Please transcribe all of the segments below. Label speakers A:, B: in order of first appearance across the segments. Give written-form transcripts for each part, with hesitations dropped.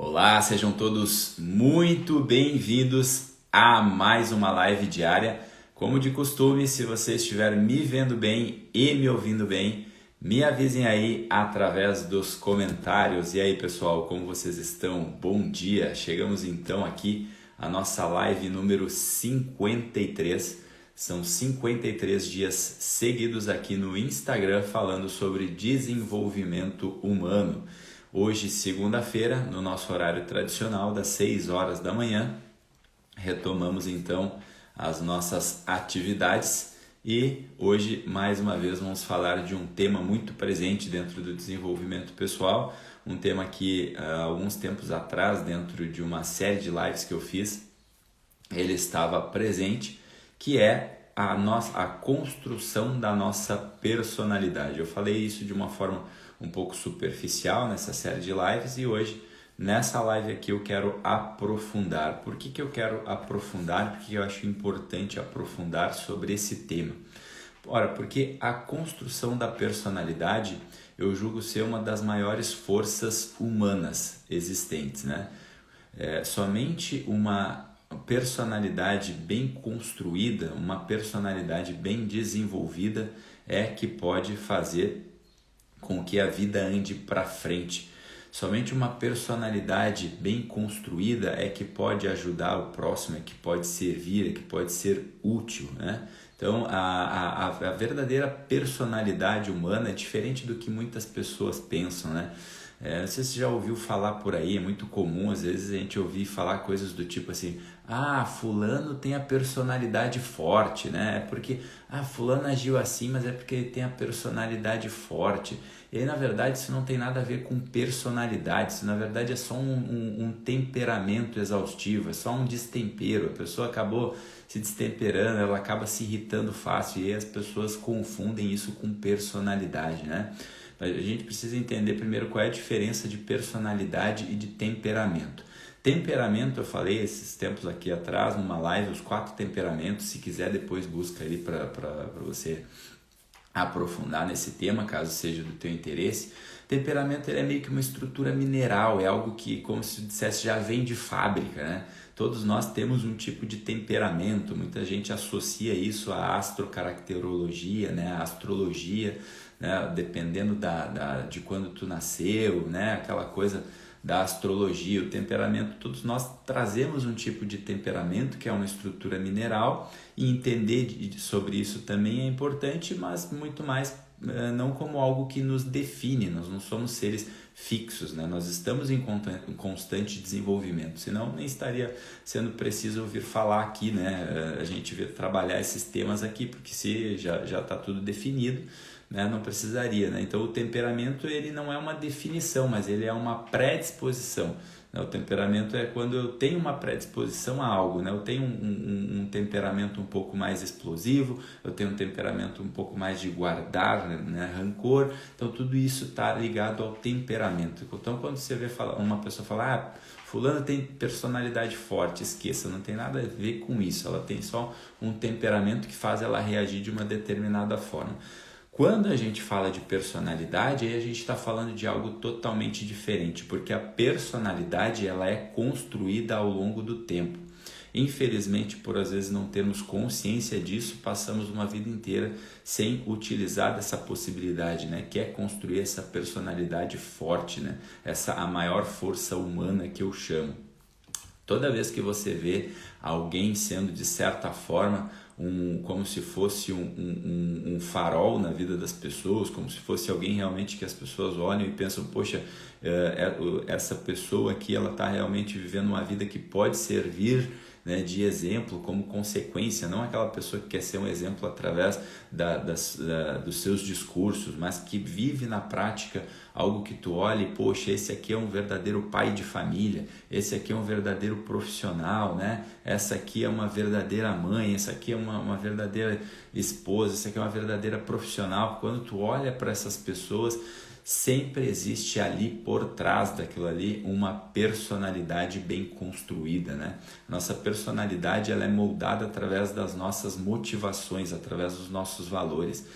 A: Olá, sejam todos muito bem-vindos a mais uma live diária. Como de costume, se vocês estiverem me vendo bem e me ouvindo bem, me avisem aí através dos comentários. E aí, pessoal, como vocês estão? Bom dia! Chegamos então aqui à nossa live número 53. São 53 dias seguidos aqui no Instagram falando sobre desenvolvimento humano. Hoje, segunda-feira, no nosso horário tradicional, das 6 horas da manhã, retomamos então as nossas atividades e hoje, mais uma vez, vamos falar de um tema muito presente dentro do desenvolvimento pessoal, um tema que, alguns tempos atrás, dentro de uma série de lives que eu fiz, ele estava presente, que é a construção da nossa personalidade. Eu falei isso de uma forma um pouco superficial nessa série de lives e hoje, nessa live aqui, eu quero aprofundar. Por que eu quero aprofundar? Porque eu acho importante aprofundar sobre esse tema. Ora, porque a construção da personalidade eu julgo ser uma das maiores forças humanas existentes, né? Somente uma personalidade bem construída, uma personalidade bem desenvolvida é que pode fazer com que a vida ande para frente. Somente uma personalidade bem construída é que pode ajudar o próximo, é que pode servir, é que pode ser útil, né? Então, a verdadeira personalidade humana é diferente do que muitas pessoas pensam, né? Não sei se você já ouviu falar por aí, é muito comum às vezes a gente ouvir falar coisas do tipo assim: fulano tem a personalidade forte, né? É porque, fulano agiu assim, mas é porque ele tem a personalidade forte. E aí, na verdade, isso não tem nada a ver com personalidade, isso na verdade é só um temperamento exaustivo, é só um destempero. A pessoa acabou se destemperando, ela acaba se irritando fácil e aí as pessoas confundem isso com personalidade, né? A gente precisa entender primeiro qual é a diferença de personalidade e de temperamento. Temperamento, eu falei esses tempos aqui atrás, numa live, os 4 temperamentos. Se quiser, depois busca ali para você aprofundar nesse tema, caso seja do teu interesse. Temperamento ele é meio que uma estrutura mineral, é algo que, como se dissesse, já vem de fábrica, né? Todos nós temos um tipo de temperamento, muita gente associa isso à astrocaracterologia, né? À astrologia, né? Dependendo de quando tu nasceu, né? Aquela coisa da astrologia, o temperamento, todos nós trazemos um tipo de temperamento que é uma estrutura mineral e entender sobre isso também é importante, mas muito mais não como algo que nos define, nós não somos seres fixos, né? Nós estamos em constante desenvolvimento, senão nem estaria sendo preciso ouvir falar aqui, né? A gente trabalhar esses temas aqui, porque se já está tudo definido, né? Não precisaria, né? Então o temperamento ele não é uma definição, mas ele é uma predisposição. O temperamento é quando eu tenho uma predisposição a algo, né? Eu tenho um temperamento um pouco mais explosivo, eu tenho um temperamento um pouco mais de guardar, né? Rancor, então tudo isso está ligado ao temperamento. Então quando você vê uma pessoa falar, fulano tem personalidade forte, esqueça, não tem nada a ver com isso, ela tem só um temperamento que faz ela reagir de uma determinada forma. Quando a gente fala de personalidade, aí a gente está falando de algo totalmente diferente, porque a personalidade ela é construída ao longo do tempo. Infelizmente, por às vezes não termos consciência disso, passamos uma vida inteira sem utilizar dessa possibilidade, né? Que é construir essa personalidade forte, né? A maior força humana que eu chamo. Toda vez que você vê alguém sendo, de certa forma, como se fosse um farol na vida das pessoas, como se fosse alguém realmente que as pessoas olham e pensam, poxa, essa pessoa aqui ela está realmente vivendo uma vida que pode servir, né, de exemplo, como consequência, não aquela pessoa que quer ser um exemplo através dos seus discursos, mas que vive na prática algo que tu olha e, poxa, esse aqui é um verdadeiro pai de família, esse aqui é um verdadeiro profissional, né? Essa aqui é uma verdadeira mãe, essa aqui é uma verdadeira esposa, essa aqui é uma verdadeira profissional. Quando tu olha para essas pessoas, sempre existe ali por trás daquilo ali uma personalidade bem construída, né? Nossa personalidade ela é moldada através das nossas motivações, através dos nossos valores.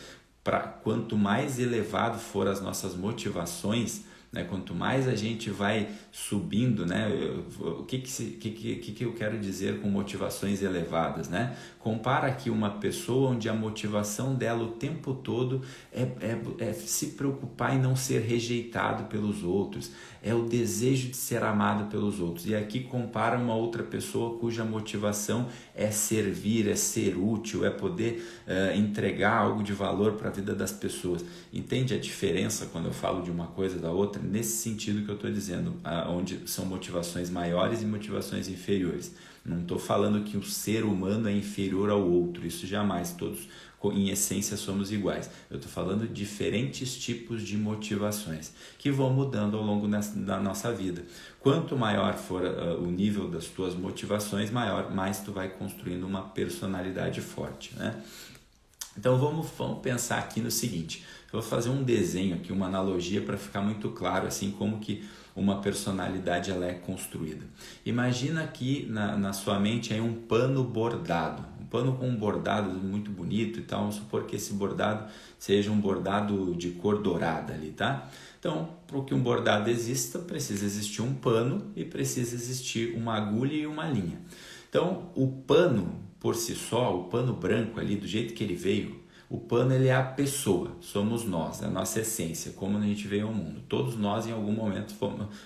A: Quanto mais elevado for as nossas motivações, né? Quanto mais a gente vai subindo, né? O que eu quero dizer com motivações elevadas, né? Compara aqui uma pessoa onde a motivação dela o tempo todo é se preocupar em não ser rejeitado pelos outros, é o desejo de ser amado pelos outros. E aqui compara uma outra pessoa cuja motivação é servir, é ser útil, é poder entregar algo de valor para a vida das pessoas. Entende a diferença quando eu falo de uma coisa da outra? Nesse sentido que eu estou dizendo, onde são motivações maiores e motivações inferiores. Não estou falando que o ser humano é inferior ao outro, isso jamais, todos em essência somos iguais. Eu estou falando de diferentes tipos de motivações que vão mudando ao longo da nossa vida. Quanto maior for o nível das tuas motivações, mais tu vai construindo uma personalidade forte, né? Então vamos pensar aqui no seguinte, eu vou fazer um desenho aqui, uma analogia para ficar muito claro assim como que uma personalidade ela é construída. Imagina aqui na sua mente aí um pano bordado, um pano com um bordado muito bonito e tal, vamos supor que esse bordado seja um bordado de cor dourada ali, tá? Então, para que um bordado exista, precisa existir um pano e precisa existir uma agulha e uma linha. Então, o pano por si só, o pano branco ali, do jeito que ele veio, o pano ele é a pessoa, somos nós, é a nossa essência, como a gente veio ao mundo. Todos nós em algum momento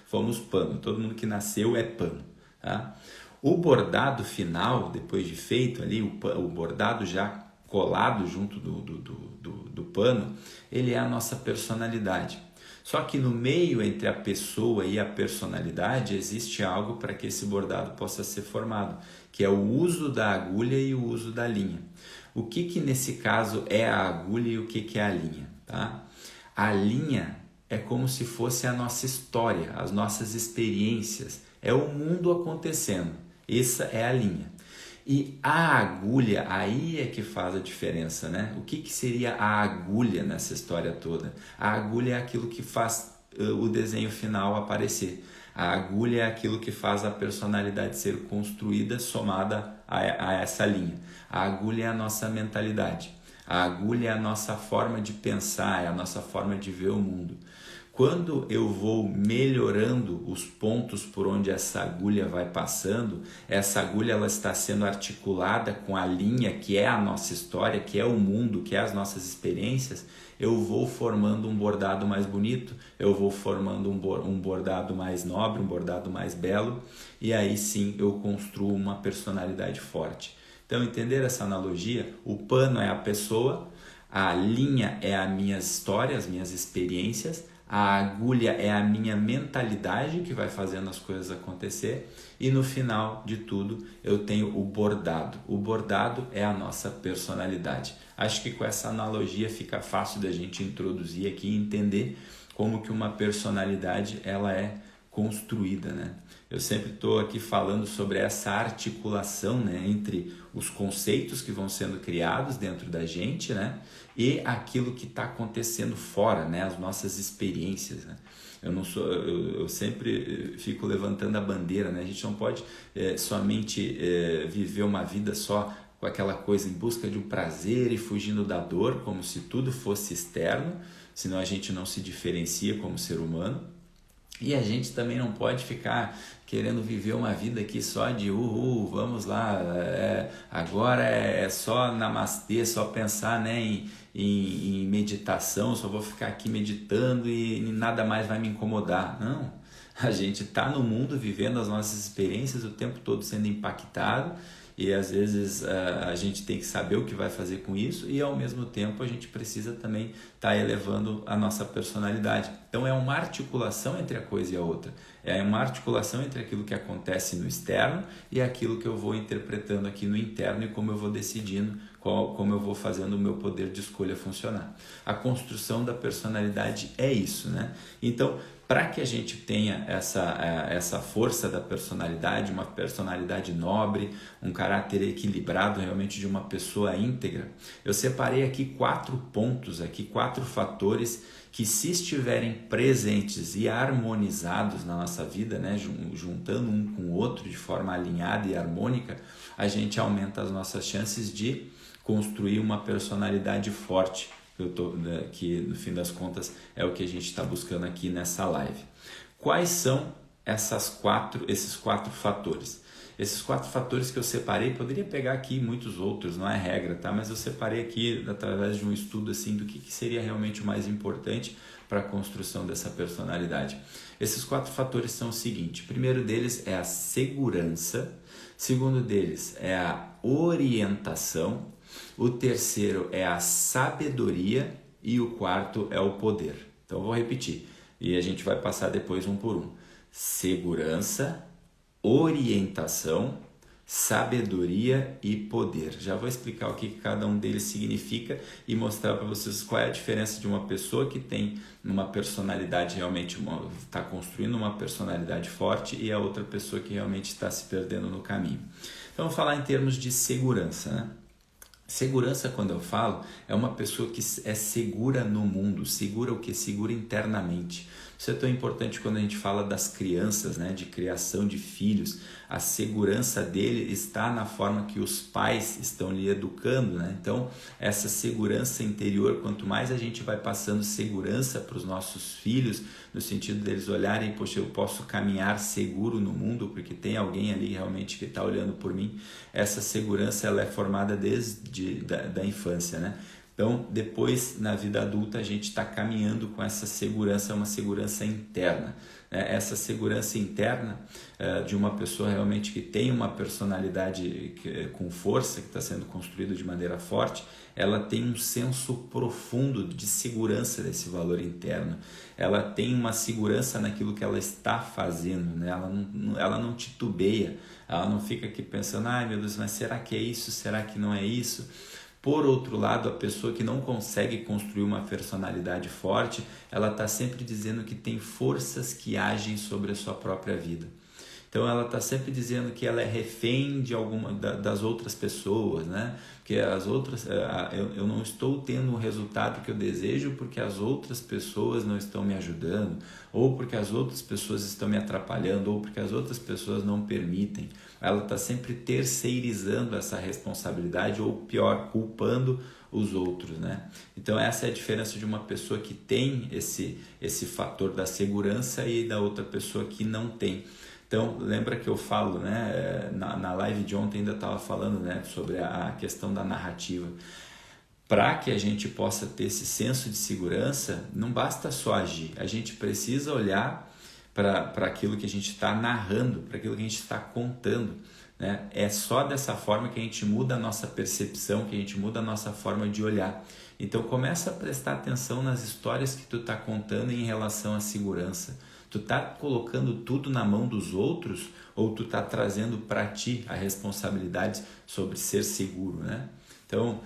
A: fomos pano, todo mundo que nasceu é pano. Tá? O bordado final, depois de feito ali, o bordado já colado junto do pano, ele é a nossa personalidade. Só que no meio entre a pessoa e a personalidade existe algo para que esse bordado possa ser formado, que é o uso da agulha e o uso da linha. O que nesse caso é a agulha e o que é a linha? Tá? A linha é como se fosse a nossa história, as nossas experiências, é o mundo acontecendo. Essa é a linha. E a agulha, aí é que faz a diferença, né? O que seria a agulha nessa história toda? A agulha é aquilo que faz o desenho final aparecer. A agulha é aquilo que faz a personalidade ser construída somada a essa linha. A agulha é a nossa mentalidade. A agulha é a nossa forma de pensar, é a nossa forma de ver o mundo. Quando eu vou melhorando os pontos por onde essa agulha vai passando, essa agulha ela está sendo articulada com a linha que é a nossa história, que é o mundo, que é as nossas experiências, eu vou formando um bordado mais bonito, eu vou formando um bordado mais nobre, um bordado mais belo, e aí sim eu construo uma personalidade forte. Então, entender essa analogia, o pano é a pessoa, a linha é a minha história, as minhas experiências, a agulha é a minha mentalidade que vai fazendo as coisas acontecer e no final de tudo eu tenho o bordado. O bordado é a nossa personalidade. Acho que com essa analogia fica fácil da gente introduzir aqui e entender como que uma personalidade ela é construída, né? Eu sempre estou aqui falando sobre essa articulação, né, entre os conceitos que vão sendo criados dentro da gente, né, e aquilo que está acontecendo fora, né, as nossas experiências, né? Eu sempre fico levantando a bandeira, né? A gente não pode somente viver uma vida só com aquela coisa em busca de um prazer e fugindo da dor, como se tudo fosse externo, senão a gente não se diferencia como ser humano. E a gente também não pode ficar querendo viver uma vida aqui só de vamos lá, agora é só namastê, só pensar, né, em meditação, só vou ficar aqui meditando e nada mais vai me incomodar. Não, a gente está no mundo vivendo as nossas experiências o tempo todo sendo impactado e às vezes a gente tem que saber o que vai fazer com isso e ao mesmo tempo a gente precisa também estar elevando a nossa personalidade. Então é uma articulação entre a coisa e a outra, é uma articulação entre aquilo que acontece no externo e aquilo que eu vou interpretando aqui no interno e como eu vou decidindo, como eu vou fazendo o meu poder de escolha funcionar. A construção da personalidade é isso, né? Então, para que a gente tenha essa força da personalidade, uma personalidade nobre, um caráter equilibrado realmente de uma pessoa íntegra, eu separei aqui 4 pontos, 4 fatores que se estiverem presentes e harmonizados na nossa vida, né, juntando um com o outro de forma alinhada e harmônica, a gente aumenta as nossas chances de construir uma personalidade forte que no fim das contas é o que a gente está buscando aqui nessa live. Quais são esses quatro fatores? Esses 4 fatores que eu separei, poderia pegar aqui muitos outros, não é regra, tá? Mas eu separei aqui através de um estudo assim do que seria realmente o mais importante para a construção dessa personalidade. Esses 4 fatores são o seguinte: o primeiro deles é a segurança, o segundo deles é a orientação, o terceiro é a sabedoria e o quarto é o poder. Então eu vou repetir e a gente vai passar depois um por um. Segurança, orientação, sabedoria e poder. Já vou explicar o que cada um deles significa e mostrar para vocês qual é a diferença de uma pessoa que tem uma personalidade realmente, está construindo uma personalidade forte, e a outra pessoa que realmente está se perdendo no caminho. Então vamos falar em termos de segurança, né? Segurança, quando eu falo, é uma pessoa que é segura no mundo. Segura o que? Segura internamente. Isso é tão importante quando a gente fala das crianças, né? De criação de filhos. A segurança dele está na forma que os pais estão lhe educando, né? Então, essa segurança interior, quanto mais a gente vai passando segurança para os nossos filhos, no sentido deles olharem, poxa, eu posso caminhar seguro no mundo porque tem alguém ali realmente que está olhando por mim. Essa segurança ela é formada desde da infância, né? Então, depois, na vida adulta, a gente está caminhando com essa segurança, uma segurança interna. Essa segurança interna de uma pessoa realmente que tem uma personalidade com força, que está sendo construída de maneira forte, ela tem um senso profundo de segurança desse valor interno. Ela tem uma segurança naquilo que ela está fazendo, né? Ela não titubeia, ela não fica aqui pensando, ai meu Deus, mas será que é isso? Será que não é isso? Por outro lado, a pessoa que não consegue construir uma personalidade forte, ela está sempre dizendo que tem forças que agem sobre a sua própria vida. Então ela está sempre dizendo que ela é refém de das outras pessoas, né? Porque as outras, eu não estou tendo o resultado que eu desejo porque as outras pessoas não estão me ajudando, ou porque as outras pessoas estão me atrapalhando, ou porque as outras pessoas não permitem. Ela está sempre terceirizando essa responsabilidade, ou pior, culpando os outros, né? Então essa é a diferença de uma pessoa que tem esse fator da segurança e da outra pessoa que não tem. Então, lembra que eu falo, né, na live de ontem ainda estava falando, né, sobre a questão da narrativa. Para que a gente possa ter esse senso de segurança, não basta só agir, a gente precisa olhar para aquilo que a gente está narrando, para aquilo que a gente está contando, né? É só dessa forma que a gente muda a nossa percepção, que a gente muda a nossa forma de olhar. Então, começa a prestar atenção nas histórias que tu está contando em relação à segurança. Tu tá colocando tudo na mão dos outros ou tu tá trazendo para ti a responsabilidade sobre ser seguro, né? Então,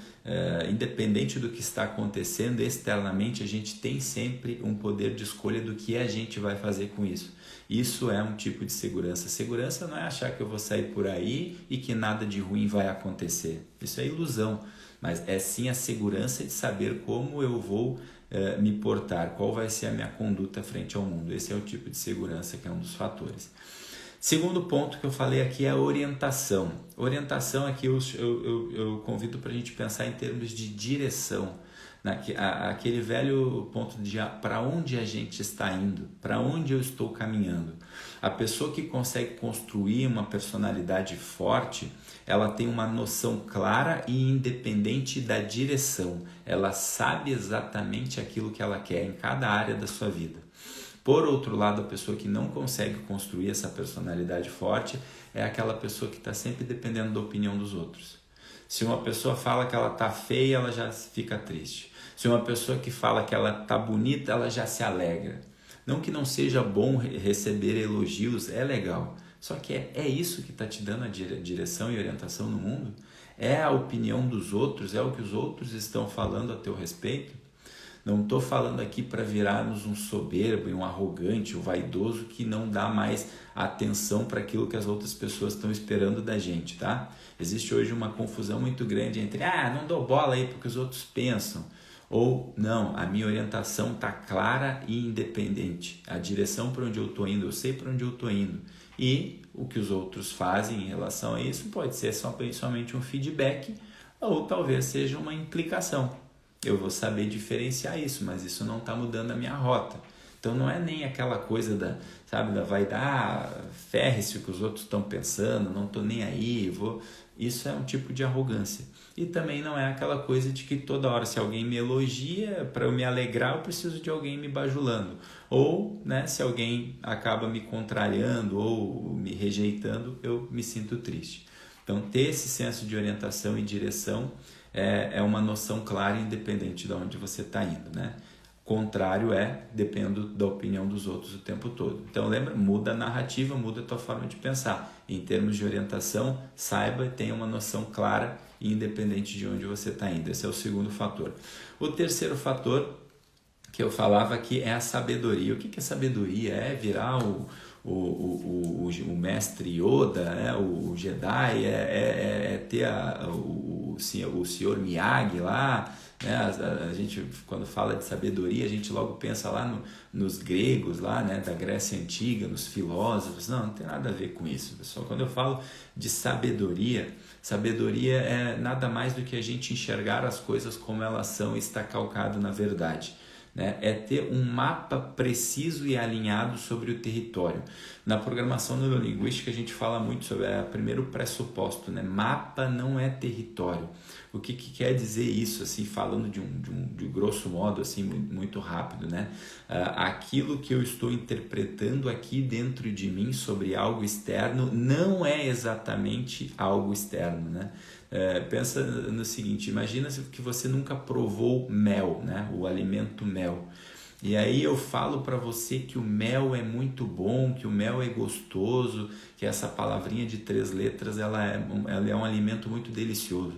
A: independente do que está acontecendo externamente, a gente tem sempre um poder de escolha do que a gente vai fazer com isso. Isso é um tipo de segurança. Segurança não é achar que eu vou sair por aí e que nada de ruim vai acontecer. Isso é ilusão, mas é sim a segurança de saber como eu vou me portar, qual vai ser a minha conduta frente ao mundo. Esse é o tipo de segurança que é um dos fatores. Segundo ponto que eu falei aqui é a orientação. Orientação aqui eu convido para a gente pensar em termos de direção. Aquele velho ponto de para onde a gente está indo, para onde eu estou caminhando. A pessoa que consegue construir uma personalidade forte, ela tem uma noção clara e independente da direção. Ela sabe exatamente aquilo que ela quer em cada área da sua vida. Por outro lado, a pessoa que não consegue construir essa personalidade forte é aquela pessoa que está sempre dependendo da opinião dos outros. Se uma pessoa fala que ela está feia, ela já fica triste. Se uma pessoa que fala que ela está bonita, ela já se alegra. Não que não seja bom receber elogios, é legal. Só que é isso que está te dando a direção e orientação no mundo? É a opinião dos outros? É o que os outros estão falando a teu respeito? Não estou falando aqui para virarmos um soberbo, um arrogante, um vaidoso que não dá mais atenção para aquilo que as outras pessoas estão esperando da gente, tá? Existe hoje uma confusão muito grande entre não dou bola aí porque os outros pensam, ou não, a minha orientação está clara e independente. A direção para onde eu estou indo, eu sei para onde eu estou indo. E o que os outros fazem em relação a isso pode ser somente um feedback ou talvez seja uma implicação. eu vou saber diferenciar isso, mas isso não está mudando a minha rota. Então não é nem aquela coisa da, sabe, da vaidade, ferre-se o que os outros estão pensando, não estou nem aí, vou... Isso é um tipo de arrogância. E também não é aquela coisa de que toda hora, se alguém me elogia, para eu me alegrar, eu preciso de alguém me bajulando. Ou, né, se alguém acaba me contrariando ou me rejeitando, eu me sinto triste. Então, ter esse senso de orientação e direção é uma noção clara, independente de onde você está indo, né? Contrário dependo da opinião dos outros o tempo todo. Então lembra, muda a narrativa, muda a tua forma de pensar. Em termos de orientação, saiba e tenha uma noção clara e independente de onde você está indo. Esse é o segundo fator. O terceiro fator que eu falava aqui é a sabedoria. O que é sabedoria? É virar o mestre Yoda, o Jedi, ter o senhor Miyagi lá, né? A gente, quando fala de sabedoria, a gente logo pensa lá nos gregos, lá, né? Da Grécia Antiga, nos filósofos. Não tem nada a ver com isso, pessoal. Quando eu falo de sabedoria é nada mais do que a gente enxergar as coisas como elas são e estar calcado na verdade. Né? É ter um mapa preciso e alinhado sobre o território. Na programação neurolinguística a gente fala muito sobre o primeiro pressuposto, né? Mapa não é território. O que quer dizer isso, assim, falando de grosso modo, assim, muito rápido, né? Aquilo que eu estou interpretando aqui dentro de mim sobre algo externo não é exatamente algo externo, né? Pensa no seguinte, imagina que você nunca provou mel, né? O alimento mel. E aí eu falo para você que o mel é muito bom, que o mel é gostoso, que essa palavrinha de 3 letras ela é um alimento muito delicioso.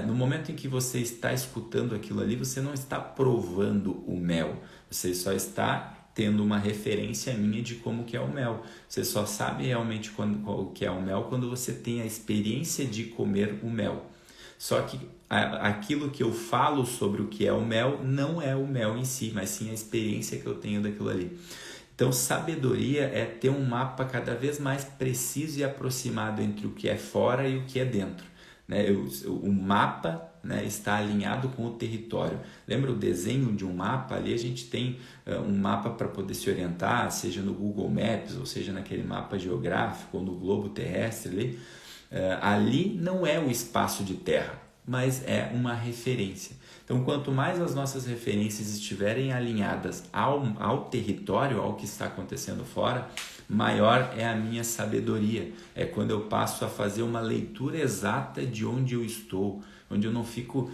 A: No momento em que você está escutando aquilo ali, você não está provando o mel, você só está tendo uma referência minha de como que é o mel. Você só sabe realmente o que é o mel quando você tem a experiência de comer o mel. Só que aquilo que eu falo sobre o que é o mel não é o mel em si, mas sim a experiência que eu tenho daquilo ali. Então, sabedoria é ter um mapa cada vez mais preciso e aproximado entre o que é fora e o que é dentro. Né? O mapa, né, está alinhado com o território. Lembra o desenho de um mapa? Ali a gente tem um mapa para poder se orientar, seja no Google Maps, ou seja naquele mapa geográfico, ou no globo terrestre ali. Ali não é o espaço de terra, mas é uma referência. Então, quanto mais as nossas referências estiverem alinhadas ao território, ao que está acontecendo fora, maior é a minha sabedoria. É quando eu passo a fazer uma leitura exata de onde eu estou, onde eu não fico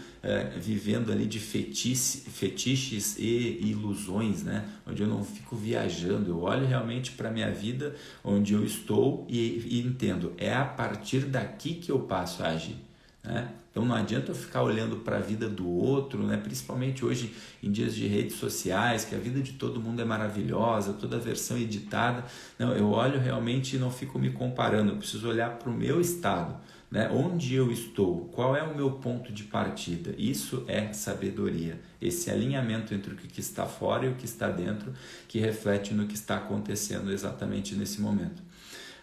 A: vivendo ali de fetiches e ilusões, né? Onde eu não fico viajando. Eu olho realmente para a minha vida, onde eu estou e entendo. É a partir daqui que eu passo a agir. Né? Então não adianta eu ficar olhando para a vida do outro, né? Principalmente hoje em dias de redes sociais, que a vida de todo mundo é maravilhosa, toda a versão editada. Não, eu olho realmente e não fico me comparando, eu preciso olhar para o meu estado, né? Onde eu estou, qual é o meu ponto de partida. Isso é sabedoria, esse alinhamento entre o que está fora e o que está dentro, que reflete no que está acontecendo exatamente nesse momento.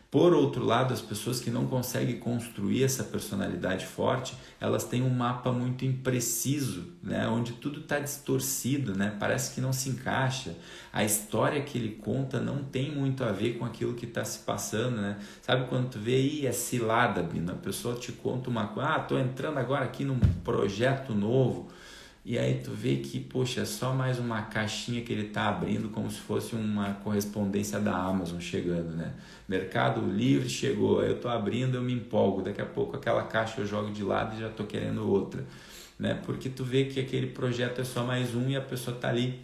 A: Por outro lado, as pessoas que não conseguem construir essa personalidade forte, elas têm um mapa muito impreciso, né? Onde tudo está distorcido, né? Parece que não se encaixa. A história que ele conta não tem muito a ver com aquilo que está se passando, né? Sabe quando tu vê aí, é cilada, Bino, a pessoa te conta uma coisa, estou entrando agora aqui num projeto novo, e aí tu vê que, poxa, é só mais uma caixinha que ele está abrindo, como se fosse uma correspondência da Amazon chegando, né? Mercado Livre chegou, aí eu estou abrindo, eu me empolgo, daqui a pouco aquela caixa eu jogo de lado e já estou querendo outra, né? Porque tu vê que aquele projeto é só mais um e a pessoa está ali,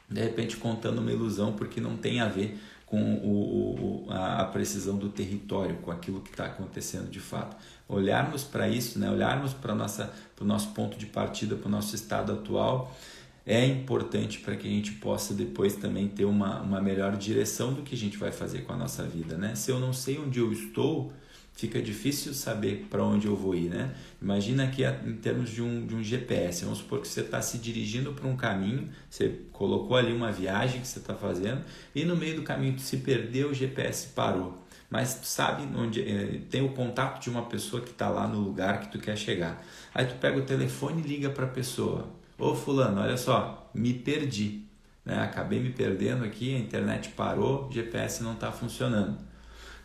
A: de repente, contando uma ilusão, porque não tem a ver com a precisão do território, com aquilo que está acontecendo de fato. Olharmos para isso, né? Olharmos para o nosso ponto de partida, para o nosso estado atual, é importante para que a gente possa depois também ter uma melhor direção do que a gente vai fazer com a nossa vida, né? Se eu não sei onde eu estou, fica difícil saber para onde eu vou ir, né? Imagina que em termos de um GPS, vamos supor que você está se dirigindo para um caminho, você colocou ali uma viagem que você está fazendo e no meio do caminho tu se perdeu, o GPS parou. Mas tu sabe onde tem o contato de uma pessoa que está lá no lugar que tu quer chegar. Aí tu pega o telefone e liga para a pessoa. Ô fulano, olha só, me perdi, né? Acabei me perdendo aqui, a internet parou, o GPS não está funcionando.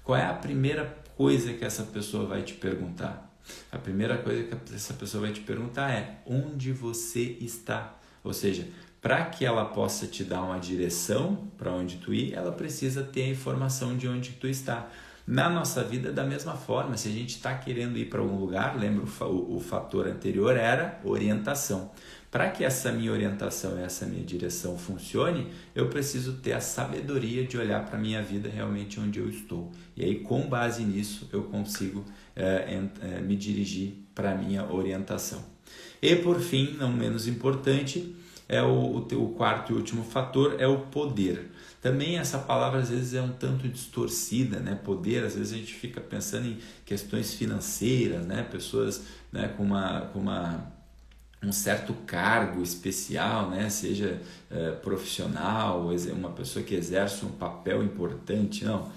A: Qual é a primeira coisa que essa pessoa vai te perguntar? A primeira coisa que essa pessoa vai te perguntar é: onde você está? Ou seja, para que ela possa te dar uma direção para onde tu ir, ela precisa ter a informação de onde tu está. Na nossa vida, da mesma forma, se a gente está querendo ir para algum lugar, lembra o fator anterior era orientação. Para que essa minha orientação e essa minha direção funcione, eu preciso ter a sabedoria de olhar para a minha vida realmente onde eu estou. E aí, com base nisso, eu consigo me dirigir para a minha orientação. E por fim, não menos importante, o quarto e último fator é o poder. Também essa palavra às vezes é um tanto distorcida, né? Poder, às vezes a gente fica pensando em questões financeiras, né? Pessoas, né, com um certo cargo especial, né? Seja profissional, uma pessoa que exerce um papel importante, não.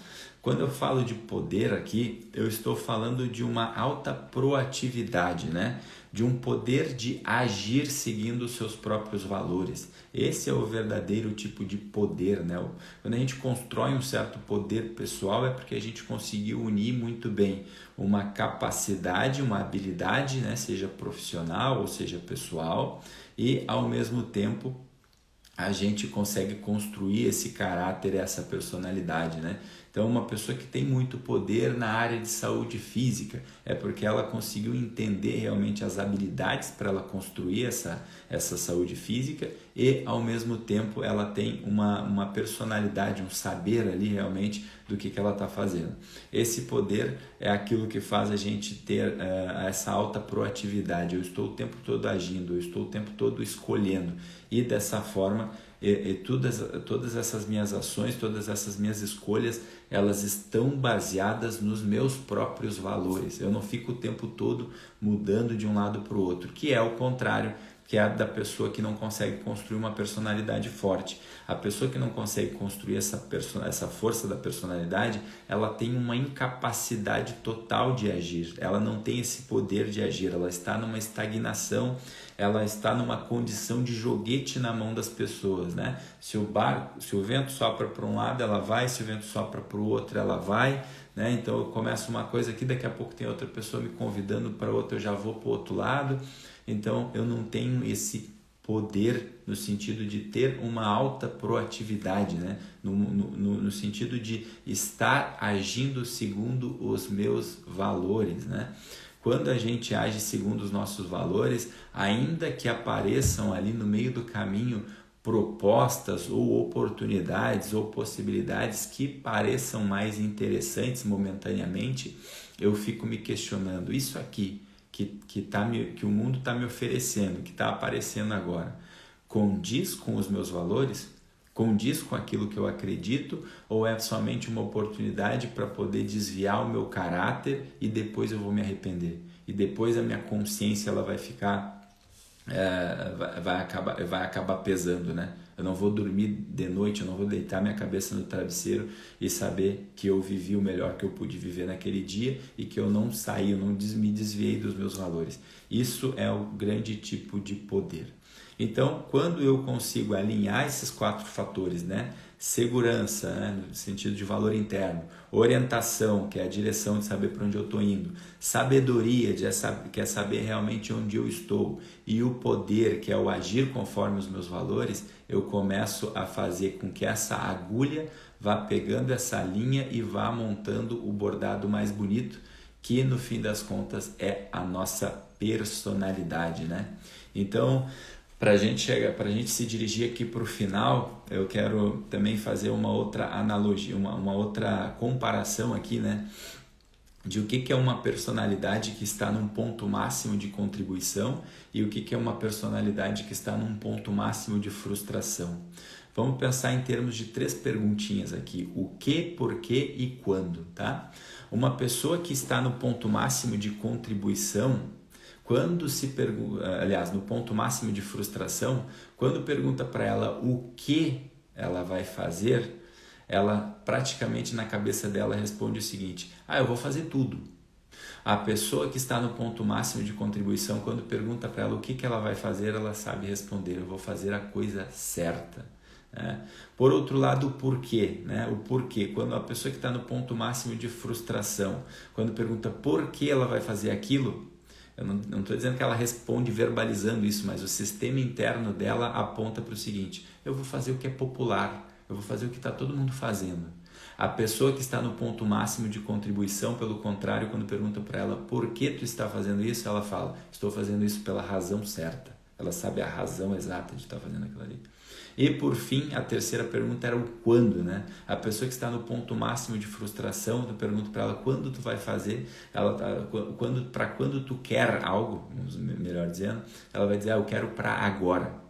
A: Quando eu falo de poder aqui, eu estou falando de uma alta proatividade, né? De um poder de agir seguindo os seus próprios valores. Esse é o verdadeiro tipo de poder, né? Quando a gente constrói um certo poder pessoal é porque a gente conseguiu unir muito bem uma capacidade, uma habilidade, né? Seja profissional ou seja pessoal, e ao mesmo tempo a gente consegue construir esse caráter, essa personalidade, né? Então, uma pessoa que tem muito poder na área de saúde física é porque ela conseguiu entender realmente as habilidades para ela construir essa saúde física e, ao mesmo tempo, ela tem uma personalidade, um saber ali realmente do que ela está fazendo. Esse poder é aquilo que faz a gente ter essa alta proatividade. Eu estou o tempo todo agindo, eu estou o tempo todo escolhendo e, dessa forma, todas essas minhas ações, todas essas minhas escolhas, elas estão baseadas nos meus próprios valores. Eu não fico o tempo todo mudando de um lado para o outro, que é o contrário, que é a da pessoa que não consegue construir uma personalidade forte. A pessoa que não consegue construir essa força da personalidade, ela tem uma incapacidade total de agir. Ela não tem esse poder de agir, ela está numa estagnação, ela está numa condição de joguete na mão das pessoas, né? Se o vento sopra para um lado, ela vai, se o vento sopra para o outro, ela vai, né? Então eu começo uma coisa aqui, daqui a pouco tem outra pessoa me convidando para outra, eu já vou para o outro lado. Então eu não tenho esse poder no sentido de ter uma alta proatividade, né? No sentido de estar agindo segundo os meus valores, né? Quando a gente age segundo os nossos valores, ainda que apareçam ali no meio do caminho propostas ou oportunidades ou possibilidades que pareçam mais interessantes momentaneamente, eu fico me questionando: isso aqui que o mundo está me oferecendo, que está aparecendo agora, condiz com os meus valores? Condiz com aquilo que eu acredito? Ou é somente uma oportunidade para poder desviar o meu caráter e depois eu vou me arrepender? E depois a minha consciência ela vai ficar, vai acabar pesando, né? Eu não vou dormir de noite, eu não vou deitar minha cabeça no travesseiro e saber que eu vivi o melhor que eu pude viver naquele dia e que eu não saí, eu não me desviei dos meus valores. Isso é o grande tipo de poder. Então, quando eu consigo alinhar esses 4 fatores, né? Segurança, né? No sentido de valor interno, orientação, que é a direção de saber para onde eu estou indo, sabedoria, que é saber realmente onde eu estou, e o poder, que é o agir conforme os meus valores, eu começo a fazer com que essa agulha vá pegando essa linha e vá montando o bordado mais bonito, que no fim das contas é a nossa personalidade, né? Então, para a gente se dirigir aqui para o final, eu quero também fazer uma outra analogia, uma outra comparação aqui, né? De o que é uma personalidade que está num ponto máximo de contribuição e o que é uma personalidade que está num ponto máximo de frustração. Vamos pensar em termos de 3 perguntinhas aqui: o que, por que e quando, tá? Uma pessoa que está no ponto máximo de contribuição, quando se pergunta, aliás, no ponto máximo de frustração, quando pergunta para ela o que ela vai fazer, ela praticamente na cabeça dela responde o seguinte: eu vou fazer tudo. A pessoa que está no ponto máximo de contribuição, quando pergunta para ela o que ela vai fazer, ela sabe responder: eu vou fazer a coisa certa. Por outro lado, o porquê, né? O porquê, quando a pessoa que está no ponto máximo de frustração, quando pergunta por que ela vai fazer aquilo, eu não estou dizendo que ela responde verbalizando isso, mas o sistema interno dela aponta para o seguinte: eu vou fazer o que é popular, eu vou fazer o que está todo mundo fazendo. A pessoa que está no ponto máximo de contribuição, pelo contrário, quando pergunta para ela por que tu está fazendo isso, ela fala: estou fazendo isso pela razão certa. Ela sabe a razão exata de estar fazendo aquilo ali. E por fim, a terceira pergunta era o quando, né? A pessoa que está no ponto máximo de frustração, tu pergunta para ela quando tu vai fazer, para quando tu quer algo, melhor dizendo, ela vai dizer: eu quero para agora.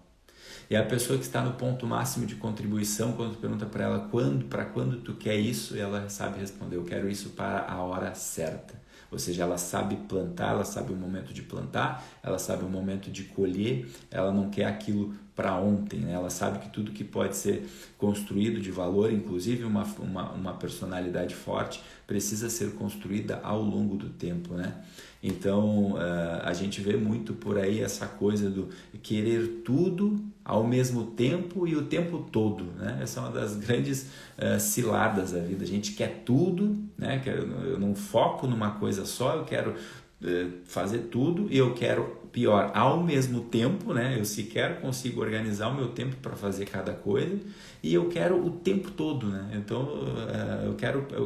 A: E a pessoa que está no ponto máximo de contribuição, quando tu pergunta para ela para quando tu quer isso, ela sabe responder: eu quero isso para a hora certa. Ou seja, ela sabe plantar, ela sabe o momento de plantar, ela sabe o momento de colher, ela não quer aquilo para ontem, né? Ela sabe que tudo que pode ser construído de valor, inclusive uma personalidade forte, precisa ser construída ao longo do tempo, né? Então, a gente vê muito por aí essa coisa do querer tudo ao mesmo tempo e o tempo todo, né? Essa é uma das grandes ciladas da vida. A gente quer tudo, né? Eu não foco numa coisa só, eu quero fazer tudo e eu quero, pior, ao mesmo tempo, né? Eu sequer consigo organizar o meu tempo para fazer cada coisa e eu quero o tempo todo, né? Então eu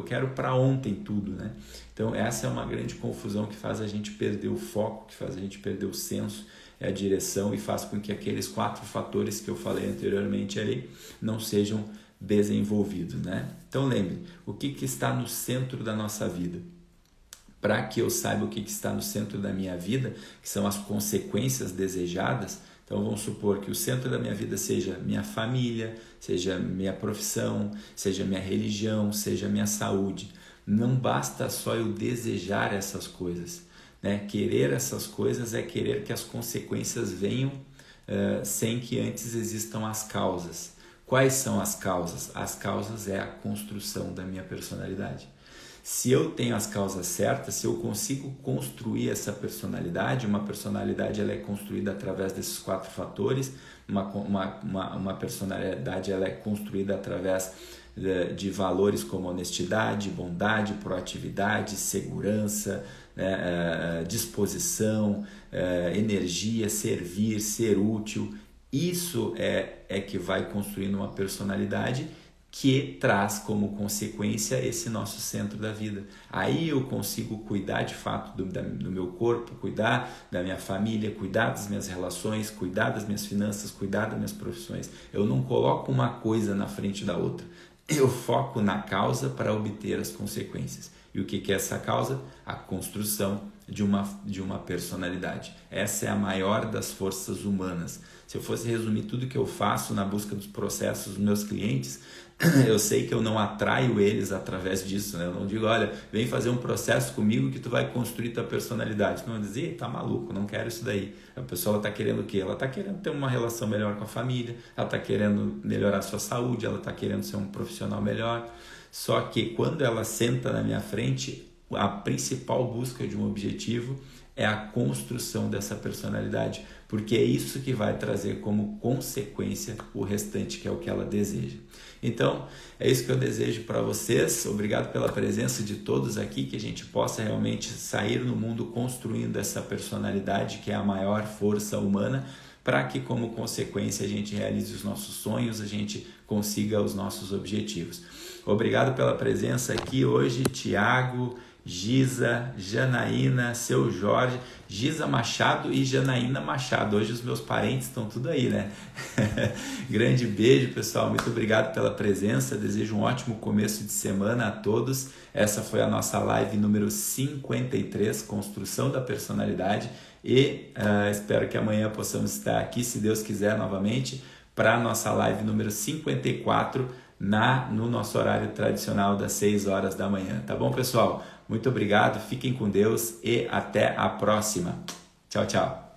A: quero para ontem tudo, né? Então essa é uma grande confusão que faz a gente perder o foco, que faz a gente perder o senso, a direção, e faz com que aqueles 4 fatores que eu falei anteriormente ali não sejam desenvolvidos, né? Então lembre, o que está no centro da nossa vida? Para que eu saiba o que está no centro da minha vida, que são as consequências desejadas. Então vamos supor que o centro da minha vida seja minha família, seja minha profissão, seja minha religião, seja minha saúde. Não basta só eu desejar essas coisas, né? Querer essas coisas é querer que as consequências venham sem que antes existam as causas. Quais são as causas? As causas é a construção da minha personalidade. Se eu tenho as causas certas, se eu consigo construir essa personalidade, uma personalidade ela é construída através desses 4 fatores, uma personalidade ela é construída através de valores como honestidade, bondade, proatividade, segurança, disposição, energia, servir, ser útil. Isso é que vai construindo uma personalidade que traz como consequência esse nosso centro da vida. Aí eu consigo cuidar de fato do meu corpo, cuidar da minha família, cuidar das minhas relações, cuidar das minhas finanças, cuidar das minhas profissões. Eu não coloco uma coisa na frente da outra. Eu foco na causa para obter as consequências. E o que é essa causa? A construção de uma personalidade. Essa é a maior das forças humanas. Se eu fosse resumir tudo que eu faço na busca dos processos dos meus clientes, eu sei que eu não atraio eles através disso, né? Eu não digo: olha, vem fazer um processo comigo que tu vai construir tua personalidade. Não, dizer: tá maluco, não quero isso daí. A pessoa está querendo o quê? Ela está querendo ter uma relação melhor com a família, ela está querendo melhorar a sua saúde, ela está querendo ser um profissional melhor. Só que quando ela senta na minha frente, a principal busca de um objetivo é a construção dessa personalidade, porque é isso que vai trazer como consequência o restante, que é o que ela deseja. Então, é isso que eu desejo para vocês. Obrigado pela presença de todos aqui, que a gente possa realmente sair no mundo construindo essa personalidade, que é a maior força humana, para que como consequência a gente realize os nossos sonhos, a gente consiga os nossos objetivos. Obrigado pela presença aqui hoje, Tiago, Giza, Janaína, seu Jorge, Giza Machado e Janaína Machado. Hoje os meus parentes estão tudo aí, né? Grande beijo, pessoal. Muito obrigado pela presença. Desejo um ótimo começo de semana a todos. Essa foi a nossa live número 53, Construção da Personalidade. E espero que amanhã possamos estar aqui, se Deus quiser, novamente, para a nossa live número 54, no nosso horário tradicional das 6 horas da manhã. Tá bom, pessoal? Muito obrigado, fiquem com Deus e até a próxima. Tchau, tchau.